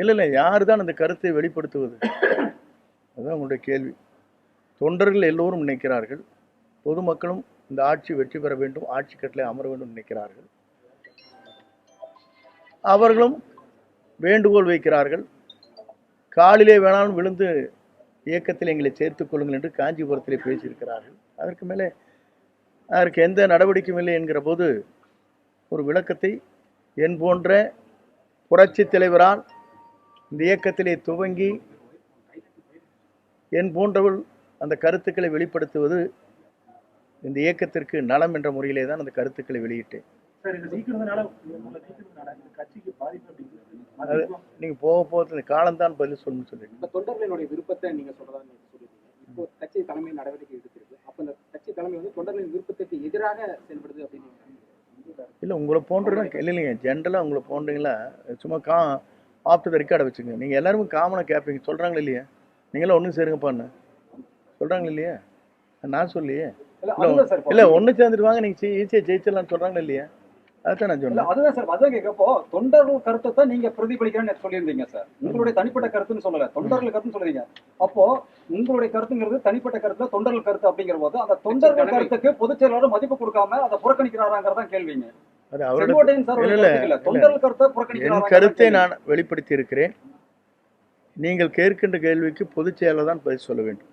இல்லை யார் தான் அந்த கருத்தை வெளிப்படுத்துவது? அதுதான் உங்களுடைய கேள்வி. தொண்டர்கள் எல்லோரும் நினைக்கிறார்கள், பொதுமக்களும் இந்த ஆட்சி வெற்றி பெற வேண்டும், ஆட்சி கட்டிலே அமர வேண்டும் நினைக்கிறார்கள். அவர்களும் வேண்டுகோள் வைக்கிறார்கள். காலிலே வேணாலும் விழுந்து இயக்கத்தில் எங்களை சேர்த்துக் கொள்ளுங்கள் என்று காஞ்சிபுரத்திலே பேசியிருக்கிறார்கள். அதற்கு மேலே அதற்கு எந்த நடவடிக்கையும் இல்லை என்கிற போது ஒரு விளக்கத்தை என் போன்ற புரட்சி தலைவரால் இந்த இயக்கத்திலே துவங்கி என் போன்றவள் அந்த கருத்துக்களை வெளிப்படுத்துவது இந்த இயக்கத்திற்கு நலம் என்ற முறையிலே தான் அந்த கருத்துக்களை வெளியிட்டேன். நீங்க போக போக காலம்தான் பதில் சொல்லணும்னு சொல்லிட்டு தொண்டர்களுடைய விருப்பத்தை நீங்க சொல்றதா இப்போ கட்சி தலைமை நடவடிக்கை எடுத்திருக்கு. அப்ப இந்த கட்சி தலைமை வந்து தொண்டர்களின் விருப்பத்துக்கு எதிராக செயல்படுது அப்படின்னு இல்லை. உங்களை போன்றலாம் இல்லைங்க, ஜென்ரலாக உங்களை போன்றீங்களா சும்மா ஆஃப் த ரெக்கார்டை வச்சுங்க. நீங்கள் எல்லாருமே காமனாக கேட்பீங்க, சொல்கிறாங்களா இல்லையா? நீங்களாம் ஒன்றும் சேருங்கப்பான்னு சொல்கிறாங்களா இல்லையா? நான் சொல்லியே இல்லை ஒன்று சேர்ந்துட்டு வாங்க நீங்கள் ஈஸியாக ஜெயிச்சிடலாம்னு சொல்கிறாங்களா இல்லையா? அதான் நான் சொன்னேன். அதுதான் சார், அதான் கேட்கப்போ தொண்டர்கள் கருத்தை தான் நீங்க பிரதிபலிக்கிறேன்னு சொல்லியிருந்தீங்க சார். உங்களுடைய தனிப்பட்ட கருத்துன்னு சொல்லல, தொண்டர்கள் கருத்துன்னு சொல்றீங்க. அப்போ உங்களுடைய கருத்துங்கிறது தனிப்பட்ட கருத்துல தொண்டர்கள் கருத்து அப்படிங்கிற போது அந்த தொண்டர்கள் கருத்துக்கு பொதுச் செயலாளர் மதிப்பு கொடுக்காம அதை புறக்கணிக்கிறாராங்கிறதான் கேள்விங்க. தொண்டர்கள் கருத்தை புறக்கணிக்கிறார். கருத்தை நான் வெளிப்படுத்தி இருக்கிறேன். நீங்கள் கேட்கின்ற கேள்விக்கு பொதுச் செயலாளர் தான் பதில் சொல்ல வேண்டும்.